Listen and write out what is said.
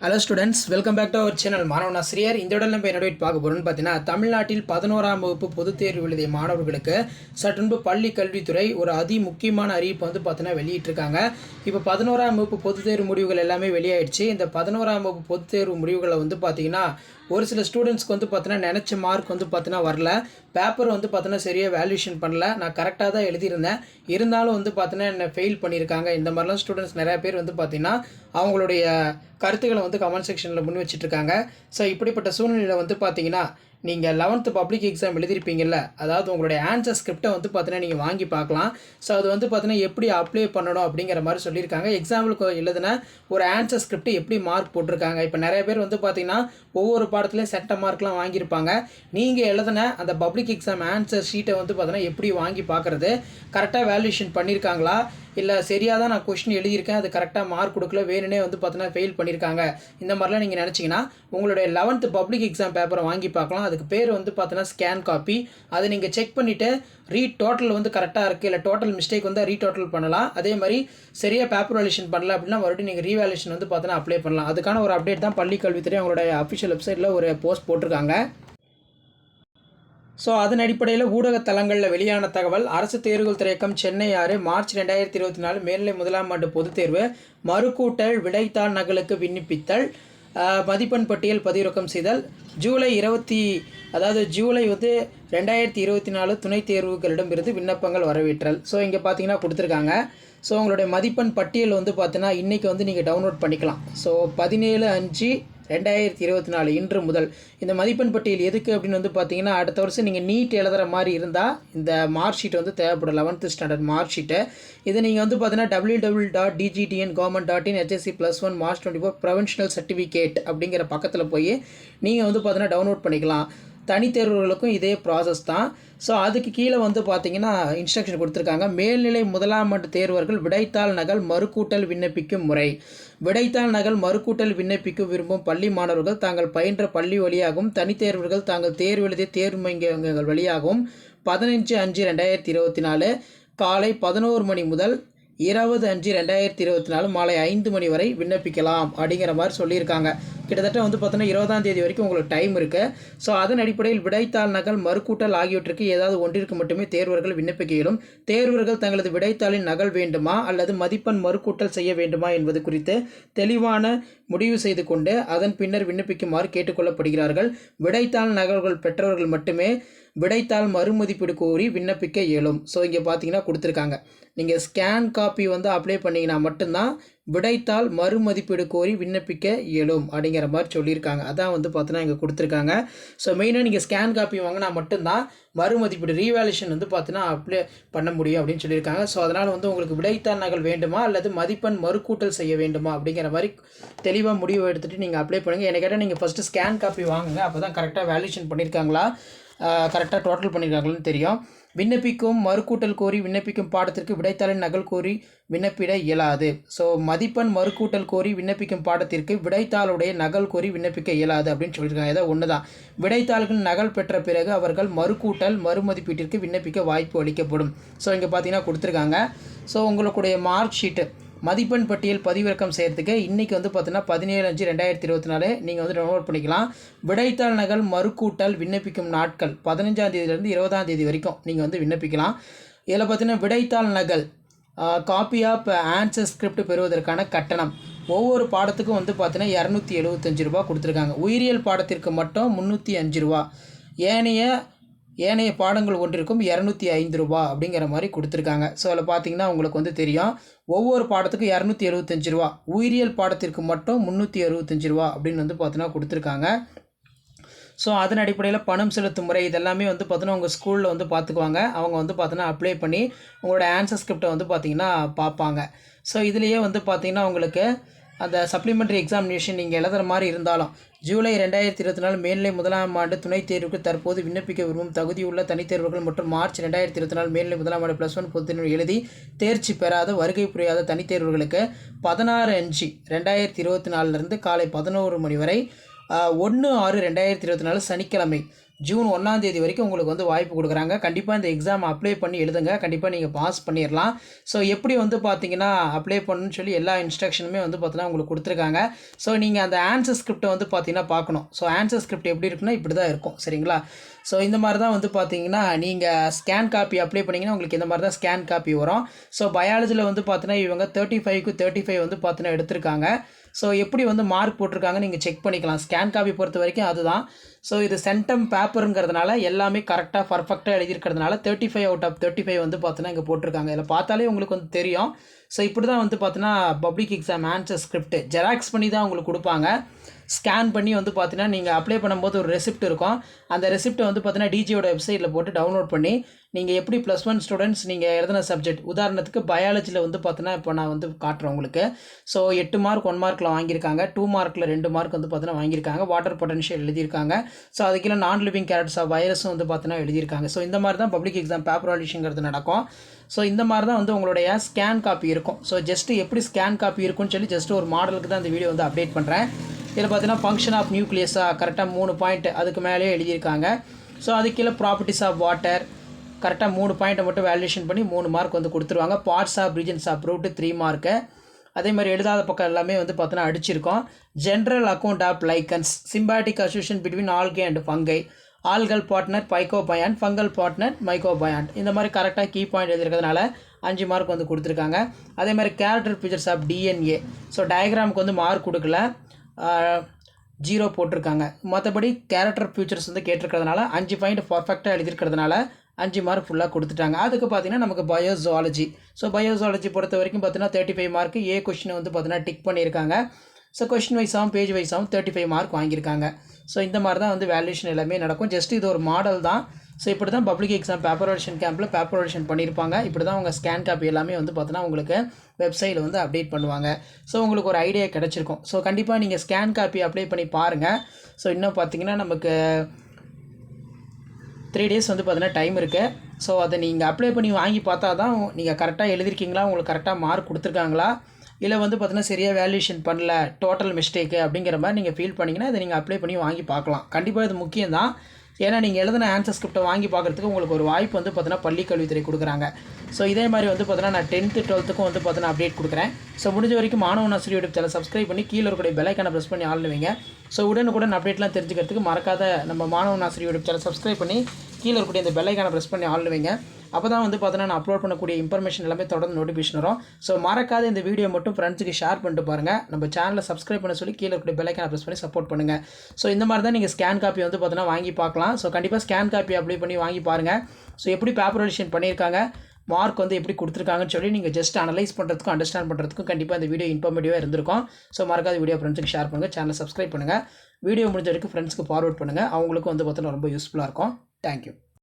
Hello students, welcome back to our channel மாணவன் ஆசிரியர். இந்த உடல் நம்ம என்னோட பார்க்க போகிறோம்னு பார்த்தீங்கன்னா, தமிழ்நாட்டில் 11ஆம் வகுப்பு பொதுத் தேர்வு எழுதிய மாணவர்களுக்கு சற்றுன்பு பள்ளி கல்வித்துறை ஒரு முக்கியமான அறிவிப்பு வந்து பார்த்தீங்கன்னா வெளியிட்டிருக்காங்க. இப்போ 11ஆம் வகுப்பு பொதுத் தேர்வு முடிவுகள் எல்லாமே வெளியாயிடுச்சு. இந்த 11ஆம் வகுப்பு பொதுத் தேர்வு முடிவுகளை வந்து பார்த்தீங்கன்னா ஒரு சில ஸ்டூடெண்ட்ஸ்க்கு வந்து பார்த்தீங்கன்னா நினச்ச மார்க் வந்து பார்த்தீங்கன்னா வரல. பேப்பர் வந்து பார்த்தீங்கன்னா சரியாக வேல்யூஷன் பண்ணல. நான் கரெக்டாக தான் எழுதியிருந்தேன், இருந்தாலும் வந்து பார்த்தீங்கன்னா என்னை ஃபெயில் பண்ணியிருக்காங்க. இந்த மாதிரிலாம் ஸ்டூடெண்ட்ஸ் நிறையா பேர் வந்து பார்த்தீங்கன்னா அவங்களுடைய கருத்துக்களை வந்து கமெண்ட் செக்ஷனில் முன் வச்சிட்ருக்காங்க. ஸோ இப்படிப்பட்ட சூழ்நிலையில் வந்து பார்த்தீங்கன்னா நீங்கள் 11th பப்ளிக் எக்ஸாம் எழுதிருப்பீங்கள்ல, அதாவது உங்களுடைய ஆன்சர் ஸ்கிரிப்டை வந்து பார்த்தீங்கன்னா நீங்கள் வாங்கி பார்க்கலாம். ஸோ அது வந்து பார்த்தீங்கன்னா எப்படி அப்ளை பண்ணணும் அப்படிங்கிற மாதிரி சொல்லியிருக்காங்க. எக்ஸாம்பிளுக்கு எழுதின ஒரு ஆன்சர் ஸ்கிரிப்ட் எப்படி மார்க் போட்டிருக்காங்க. இப்போ நிறைய பேர் வந்து பார்த்தீங்கன்னா ஒவ்வொரு பாடத்துலையும் செட்ட மார்க்லாம் வாங்கியிருப்பாங்க. நீங்கள் எழுதின அந்த பப்ளிக் எக்ஸாம் ஆன்சர் ஷீட்டை வந்து பார்த்தீங்கன்னா எப்படி வாங்கி பார்க்குறது, கரெக்டாக வேல்யூஷன் பண்ணியிருக்காங்களா, இல்லை சரியாக தான் நான் கொஸ்டின் எழுதியிருக்கேன், அது கரெக்டாக மார்க் கொடுக்கல, வேணுனே வந்து பார்த்தீங்கன்னா ஃபெயில் பண்ணியிருக்காங்க, இந்த மாதிரிலாம் நீங்கள் நினச்சிங்கன்னா உங்களுடைய 11th பப்ளிக் எக்ஸாம் பேப்பரை வாங்கி பார்க்கலாம். அதுக்கு பேர் வந்து பார்த்தீங்கன்னா ஸ்கேன் காப்பி. அதை நீங்கள் செக் பண்ணிவிட்டு டோட்டல் வந்து கரெக்டாக இருக்குது, இல்லை டோட்டல் மிஸ்டேக் வந்து டோட்டல் பண்ணலாம். அதே மாதிரி சரியாக பேப்பர் வேல்யூஷன் பண்ணல அப்படின்னா மறுபடியும் நீங்கள் ரீவேல்யூஷன் வந்து பார்த்தீங்கன்னா அப்ளை பண்ணலாம். அதுக்கான ஒரு அப்டேட் தான் பள்ளி கல்வித்துறை அவங்களுடைய அஃபிஷியல் வெப்சைட்டில் ஒரு போஸ்ட் போட்டிருக்காங்க. ஸோ அதன் அடிப்படையில் ஊடக தளங்களில் வெளியான தகவல், அரசு தேர்வுகள் துறையகம் சென்னை 6 மார்ச் 2024 மேல்நிலை முதலாம் ஆண்டு பொதுத் தேர்வு மறுகூட்டல் விடைத்தாள் நகலுக்கு விண்ணப்பித்தல், மதிப்பெண் பட்டியல் பதிவிறக்கம் செய்தல், ஜூலை வந்து 2024 துணைத் தேர்வுகளிடமிருந்து விண்ணப்பங்கள் வரவேற்றல். ஸோ இங்கே பார்த்தீங்கன்னா கொடுத்துருக்காங்க. ஸோ உங்களுடைய மதிப்பெண் பட்டியல் வந்து பார்த்தீங்கன்னா இன்றைக்கி வந்து நீங்கள் டவுன்லோட் பண்ணிக்கலாம். ஸோ 17/5/2024 இன்று முதல் இந்த மதிப்பெண் பட்டியல் எதுக்கு அப்படின்னு வந்து பார்த்தீங்கன்னா, அடுத்த வருஷம் நீங்கள் நீட் எழுதுகிற மாதிரி இருந்தால் இந்த மார்க் ஷீட் வந்து தேவைப்படும். 11th ஸ்டாண்டர்ட் மார்க் ஷீட்டு இதை நீங்கள் வந்து பார்த்தீங்கன்னா www.dgtn.gov.in HSC+1 March 24 ப்ரொவின்ஷனல் சர்டிஃபிகேட் அப்படிங்கிற பக்கத்தில் போய் நீங்கள் வந்து பார்த்தீங்கன்னா டவுன்லோட் பண்ணிக்கலாம். தனித்தேர்வுகளுக்கும் இதே ப்ராசஸ் தான். ஸோ அதுக்கு கீழே வந்து பார்த்தீங்கன்னா இன்ஸ்ட்ரக்ஷன் கொடுத்துருக்காங்க. மேல்நிலை முதலாம் ஆண்டு தேர்வர்கள் விடைத்தாள் நகல் மறுகூட்டல் விண்ணப்பிக்கும் முறை. விடைத்தாள் நகல் மறுகூட்டல் விண்ணப்பிக்க விரும்பும் பள்ளி மாணவர்கள் தாங்கள் பயின்ற பள்ளி வழியாகவும், தனித்தேர்வர்கள் தாங்கள் தேர்வு எழுதிய தேர்வு மையங்கள் வழியாகவும் 15/5/2024 காலை 11 மணி முதல் 20/5/2024 மாலை 5 மணி வரை விண்ணப்பிக்கலாம் அப்படிங்கிற மாதிரி சொல்லியிருக்காங்க. கிட்டத்தட்ட வந்து பார்த்தோன்னா 20ஆம் தேதி வரைக்கும் உங்களுக்கு டைம் இருக்குது. ஸோ அதன் அடிப்படையில் விடைத்தாள் நகல் மறுகூட்டல் ஆகியவற்றுக்கு ஏதாவது ஒன்றிற்கு மட்டுமே தேர்வர்கள் விண்ணப்பிக்க இயலும். தேர்வர்கள் தங்களது விடைத்தாளின் நகல் வேண்டுமா அல்லது மதிப்பெண் மறுகூட்டல் செய்ய வேண்டுமா என்பது குறித்து தெளிவான முடிவு செய்து கொண்டு அதன் பின்னர் விண்ணப்பிக்குமாறு கேட்டுக்கொள்ளப்படுகிறார்கள். விடைத்தாள் நகல்கள் பெற்றவர்கள் மட்டுமே விடைத்தாள் மறுமதிப்பீடு கோரி விண்ணப்பிக்க இயலும். ஸோ இங்கே பார்த்தீங்கன்னா கொடுத்துருக்காங்க, நீங்கள் ஸ்கேன் காப்பி வந்து அப்ளை பண்ணிங்கன்னா மட்டும்தான் விடைத்தாள் மறுமதிப்பீடு கோரி விண்ணப்பிக்க இயலும் அப்படிங்கிற மாதிரி சொல்லியிருக்காங்க. அதான் வந்து பார்த்தோன்னா இங்கே கொடுத்துருக்காங்க. ஸோ மெயினாக நீங்கள் ஸ்கேன் காப்பி வாங்கினா மட்டும்தான் மறுமதிப்பீடு ரீவேல்யூஷன் வந்து பார்த்தீங்கன்னா அப்ளை பண்ண முடியும் அப்படின்னு சொல்லியிருக்காங்க. ஸோ அதனால் வந்து உங்களுக்கு விடைத்தாள் நகல் வேண்டுமா அல்லது மதிப்பெண் மறுக்கூட்டல் செய்ய வேண்டுமா அப்படிங்கிற மாதிரி தெளிவாக முடிவு எடுத்துகிட்டு நீங்கள் அப்ளை பண்ணுங்கள். எனக்கு கேட்டால் நீங்கள் ஃபஸ்ட்டு ஸ்கேன் காப்பி வாங்குங்க, அப்போ தான் கரெக்டாக வேல்யூஷன் பண்ணியிருக்காங்களா, கரெக்டாக டோட்டல் பண்ணியிருக்காங்களான்னு தெரியும். விண்ணப்பிக்கும் மறுக்கூட்டல் கோரி விண்ணப்பிக்கும் பாடத்திற்கு விடைத்தாளின் நகல் கோரி விண்ணப்பிட இயலாது. ஸோ மதிப்பெண் மறுக்கூட்டல் கோரி விண்ணப்பிக்கும் பாடத்திற்கு விடைத்தாளுடைய நகல் கோரி விண்ணப்பிக்க இயலாது அப்படின்னு சொல்லியிருக்காங்க. ஏதோ ஒன்று தான். விடைத்தாள்கள் நகல் பெற்ற பிறகு அவர்கள் மறுக்கூட்டல் மறுமதிப்பீட்டிற்கு விண்ணப்பிக்க வாய்ப்பு அளிக்கப்படும். ஸோ இங்கே பார்த்தீங்கன்னா கொடுத்துருக்காங்க. ஸோ உங்களுடைய மார்க் ஷீட்டு மதிப்பெண் பட்டியல் பதிவிறக்கம் செய்கிறதுக்கு இன்றைக்கி வந்து பார்த்தீங்கன்னா 17/5/2024 நீங்கள் வந்து டவுன்லோட் பண்ணிக்கலாம். விடைத்தாள் நகல் மறுக்கூட்டல் விண்ணப்பிக்கும் நாட்கள் 15ஆம் தேதியிலேருந்து 20ஆம் தேதி வரைக்கும் நீங்கள் வந்து விண்ணப்பிக்கலாம். இதில் பார்த்தீங்கன்னா விடைத்தாள் நகல் காப்பி ஆஃப் ஆன்சர் ஸ்கிரிப்ட் பெறுவதற்கான கட்டணம் ஒவ்வொரு பாடத்துக்கும் வந்து பார்த்தீங்கன்னா 275 ரூபா கொடுத்துருக்காங்க. உயிரியல் பாடத்திற்கு மட்டும் 305 ரூபா, ஏனைய பாடங்கள் ஒன்றிற்கும் 205 ரூபா அப்படிங்கிற மாதிரி கொடுத்துருக்காங்க. ஸோ அதில் பார்த்தீங்கன்னா உங்களுக்கு வந்து தெரியும், ஒவ்வொரு பாடத்துக்கும் 275 ரூபா, உயிரியல் பாடத்திற்கு மட்டும் 365 ரூபா அப்படின்னு வந்து பார்த்தீங்கன்னா கொடுத்துருக்காங்க. ஸோ அதன் அடிப்படையில் பணம் செலுத்தும் முறை இதெல்லாமே வந்து பார்த்தீங்கன்னா உங்கள் ஸ்கூலில் வந்து பார்த்துக்குவாங்க. அவங்க வந்து பார்த்தீங்கன்னா அப்ளை பண்ணி உங்களோட ஆன்சர் ஸ்கிரிப்டை வந்து பார்த்திங்கன்னா பார்ப்பாங்க. ஸோ இதுலேயே வந்து பார்த்திங்கன்னா உங்களுக்கு அந்த சப்ளிமெண்ட்ரி எக்ஸாமினேஷன் நீங்கள் எழுதுகிற மாதிரி இருந்தாலும் ஜூலை 2024 மேல்நிலை முதலாம் ஆண்டு துணைத் தேர்வுக்கு தற்போது விண்ணப்பிக்க விரும்பும் தகுதியுள்ள தனித்தேர்வுகள் மற்றும் மார்ச் 2024 மேல்நிலை முதலாம் ஆண்டு +1 பொதுத் தேர்வு எழுதி தேர்ச்சி பெறாத வருகை புரியாத தனித்தேர்வுகளுக்கு 16/5/2024 காலை 11 மணி வரை 1/6/2024 சனிக்கிழமை ஜூன் 1ஆம் தேதி வரைக்கும் உங்களுக்கு வந்து வாய்ப்பு கொடுக்குறாங்க. கண்டிப்பாக இந்த எக்ஸாம் அப்ளை பண்ணி எழுதுங்க. கண்டிப்பாக நீங்கள் பாஸ் பண்ணிடலாம். ஸோ எப்படி வந்து பார்த்தீங்கன்னா அப்ளை பண்ணணும்னு சொல்லி எல்லா இன்ஸ்ட்ரக்ஷனுமே வந்து பார்த்தீங்கன்னா உங்களுக்கு கொடுத்துருக்காங்க. ஸோ நீங்கள் அந்த ஆன்சர் ஸ்கிரிப்டை வந்து பார்த்தீங்கன்னா பார்க்கணும். ஸோ ஆன்சர் ஸ்கிரிப்ட் எப்படி இருக்குன்னா இப்படி தான் இருக்கும். சரிங்களா? ஸோ இந்த மாதிரி தான் வந்து பார்த்தீங்கன்னா நீங்கள் ஸ்கேன் காப்பி அப்ளை பண்ணிங்கன்னா உங்களுக்கு இந்த மாதிரி தான் ஸ்கேன் காப்பி வரும். ஸோ பயாலஜியில் வந்து பார்த்தீங்கன்னா இவங்க 35க்கு 35 வந்து பார்த்தீங்கன்னா எடுத்திருக்காங்க. ஸோ எப்படி வந்து மார்க் போட்டிருக்காங்க நீங்கள் செக் பண்ணிக்கலாம். ஸ்கேன் காப்பி பொறுத்த வரைக்கும் அதுதான். ஸோ இது சென்டம் பேப்பருங்கிறதுனால எல்லாமே கரெக்டாக பர்ஃபெக்டாக எழுதியிருக்கிறதுனால 35 அவுட் ஆஃப் 35 வந்து பார்த்தீங்கன்னா இங்கே போட்டிருக்காங்க. இதில் பார்த்தாலே உங்களுக்கு வந்து தெரியும். ஸோ இப்படி தான் வந்து பார்த்தீங்கன்னா public exam answer script xerox பண்ணி தான் உங்களுக்கு கொடுப்பாங்க. ஸ்கேன் பண்ணி வந்து பார்த்தீங்கன்னா நீங்கள் அப்ளை பண்ணும்போது ஒரு ரெசிப்ட் இருக்கும். அந்த ரெசிப்ட்டை வந்து பார்த்தீங்கன்னா டிஜியோட வெப்சைட்டில் போட்டு டவுன்லோட் பண்ணி நீங்கள் எப்படி +1 ஸ்டூடெண்ட்ஸ் நீங்கள் எழுதின சப்ஜெக்ட் உதாரணத்துக்கு பயாலஜியில் வந்து பார்த்தீங்கன்னா இப்போ நான் வந்து காட்டுறேன் உங்களுக்கு. ஸோ 8 மார்க் 1 மார்க்கில் வாங்கியிருக்காங்க, 2 மார்க்கில் 2 மார்க் வந்து பார்த்தீங்கன்னா வாங்கியிருக்காங்க, வாட்டர் பொட்டன்ஷியல் எழுதியிருக்காங்க. ஸோ அதுக்கெல்லாம் நான் லிவிங் கேரக்டர்ஸ் ஆஃப் வைரஸும் வந்து பார்த்தீங்கன்னா எழுதியிருக்காங்க. ஸோ இந்த மாதிரி தான் பப்ளிக் எக்ஸாம் பேப்பர் வாலிஷங்கிறது நடக்கும். ஸோ இந்த மாதிரி தான் வந்து உங்களுடைய ஸ்கேன் காப்பி இருக்கும். ஸோ ஜஸ்ட்டு எப்படி ஸ்கேன் காப்பி இருக்குன்னு சொல்லி ஜஸ்ட் ஒரு மாடலுக்கு தான் இந்த வீடியோ வந்து அப்டேட் பண்ணுறேன். இதில் பார்த்தீங்கன்னா ஃபங்க்ஷன் ஆஃப் நியூக்ளியஸாக கரெக்டாக 3 பாயிண்ட் அதுக்கு மேலேயே எழுதியிருக்காங்க. ஸோ அதுக்கு கீழே ப்ராப்பர்ட்டிஸ் ஆஃப் வாட்டர் கரெக்டாக 3 பாயிண்ட்டை மட்டும் வேல்யூஷன் பண்ணி 3 மார்க் வந்து கொடுத்துருவாங்க. Parts of regions of root 3 mark. அதே மாதிரி எழுதாத பக்கம் எல்லாமே வந்து பார்த்தோன்னா அடிச்சிருக்கோம். General account of lichens, symbiotic association between algae and fungi, algal partner phycobiont, fungal partner mycobiont. இந்த மாதிரி கரெக்டாக கீ பாயிண்ட் எழுதிருக்கிறதுனால 5 மார்க் வந்து கொடுத்துருக்காங்க. அதே மாதிரி character features of DNA. So டயக்ராமுக்கு வந்து மார்க் கொடுக்கல, 0 போட்டிருக்காங்க. மற்றபடி கேரக்டர் ஃபியூச்சர்ஸ் வந்து கேட்டிருக்கிறதுனால 5 பாயிண்ட் பர்ஃபெக்டாக எழுதியிருக்கிறதுனால 5 மார்க் ஃபுல்லாக கொடுத்துட்டாங்க. அதுக்கு பார்த்தீங்கன்னா நமக்கு பயோஜுவாலஜி. ஸோ பயோஜுவாலஜி பொறுத்த வரைக்கும் பார்த்தீங்கன்னா 35 மார்க்கு ஏ கொஸ்டினை வந்து பார்த்தீங்கன்னா டிக் பண்ணியிருக்காங்க. ஸோ கொஸ்டின் வைஸாகவும் பேஜ் வைஸாகவும் 35 மார்க் வாங்கியிருக்காங்க. ஸோ இந்த மாதிரி தான் வந்து வேல்யூஷன் எல்லாமே நடக்கும். ஜஸ்ட் இது ஒரு மாடல் தான். ஸோ இப்படி தான் பப்ளிக் எக்ஸாம் பேப்பர் வாலிஷன் கேம்பில் பேப்பர் வாலிஷன் பண்ணியிருப்பாங்க. இப்படி தான் உங்கள் ஸ்கேன் காப்பி எல்லாமே வந்து பார்த்தீங்கன்னா உங்களுக்கு வெப்சைட்டில் வந்து அப்டேட் பண்ணுவாங்க. ஸோ உங்களுக்கு ஒரு ஐடியா கிடச்சிருக்கும். ஸோ கண்டிப்பாக நீங்கள் ஸ்கேன் காப்பி அப்ளை பண்ணி பாருங்கள். ஸோ இன்னும் பார்த்தீங்கன்னா நமக்கு 3 டேஸ் வந்து பார்த்தீங்கன்னா டைம் இருக்குது. ஸோ அதை நீங்கள் அப்ளை பண்ணி வாங்கி பார்த்தா தான் நீங்கள் கரெக்டாக எழுதிருக்கீங்களா, உங்களுக்கு கரெக்டாக மார்க் கொடுத்துருக்காங்களா, இல்லை வந்து பார்த்தீங்கன்னா சரியாக வேல்யூஷன் பண்ணல, டோட்டல் மிஸ்டேக்கு அப்படிங்கிற மாதிரி நீங்கள் ஃபீல் பண்ணிங்கன்னா இதை நீங்கள் அப்ளை பண்ணி வாங்கி பார்க்கலாம். கண்டிப்பாக இது முக்கியம் தான். ஏன்னா நீங்கள் எழுதின ஆன்சர் ஸ்கிரிப்டை வாங்கி பார்க்குறதுக்கு உங்களுக்கு ஒரு வாய்ப்பு வந்து பார்த்தீங்கன்னா பள்ளி கல்வித்துறை கொடுக்குறாங்க. ஸோ இதே மாதிரி வந்து பார்த்தீங்கன்னா நான் 10th 12th வந்து பார்த்தீங்கன்னா அப்டேட் கொடுக்குறேன். ஸோ முடிஞ்ச வரைக்கும் மாணவன் ஆசிரியர் யூடியூப் சேனல் சப்ஸ்கிரைப் பண்ணி கீழே இருக்கக்கூடிய பெல் ஐக்கானை ப்ரெஸ் பண்ணி ஆல் வைங்க. ஸோ உடனுக்குடன் அப்டேட்லாம் தெரிஞ்சுக்கிறதுக்கு மறக்காத நம்ம மாணவன் ஆசிரியர் யூடியூப் சேனல் சப்ஸ்கிரைப் பண்ணி கீழே இருக்கக்கூடிய இந்த பெல் ஐக்கானை ப்ரெஸ் பண்ணி ஆல் வைங்க. அப்போ தான் வந்து பார்த்தீங்கன்னா நான் அப்லோட் பண்ணக்கூடிய இன்ஃபர்மேஷன் எல்லாமே தொடர்ந்து நோட்டிஃபிகேஷன் வரும். ஸோ மறக்காத இந்த வீடியோ மட்டும் ஃப்ரெண்ட்ஸுக்கு ஷேர் பண்ணிட்டு பாருங்கள். நம்ம சேனலை சப்ஸ்கிரைப் பண்ண சொல்லி கீழே இருக்கக்கூடிய பெல் ஐக்கானை ப்ரெஸ் பண்ணி சப்போர்ட் பண்ணுங்கள். ஸோ இந்த மாதிரி தான் நீங்கள் ஸ்கேன் காப்பி வந்து பார்த்தீங்கன்னா வாங்கி பார்க்கலாம். ஸோ கண்டிப்பாக ஸ்கேன் காப்பி அப்ளை பண்ணி வாங்கி பாருங்கள். ஸோ எப்படி பேப்பர் வாலிஷன் பண்ணியிருக்காங்க, மார்க் வந்து எப்படி கொடுத்துருக்காங்கன்னு சொல்லி நீங்கள் ஜஸ்ட் அனலைஸ் பண்ணுறதுக்கும் அண்டர்ஸ்டாண்ட் பண்ணுறதுக்கும் கண்டிப்பாக இந்த வீடியோ இன்ஃபர்மேட்டிவாக இருந்திருக்கும். ஸோ மறக்காத வீடியோ ஃப்ரெண்ட்ஸுக்கு ஷேர் பண்ணுங்கள், சேனலை சப்ஸ்கிரைப் பண்ணுங்கள். வீடியோ முடிஞ்ச வரைக்கும் ஃப்ரெண்ட்ஸ்க்கு ஃபார்வர்ட் பண்ணுங்கள். அவங்களுக்கும் வந்து பார்த்தீங்கன்னா ரொம்ப யூஸ்ஃபுல்லாக இருக்கும். தேங்க்யூ.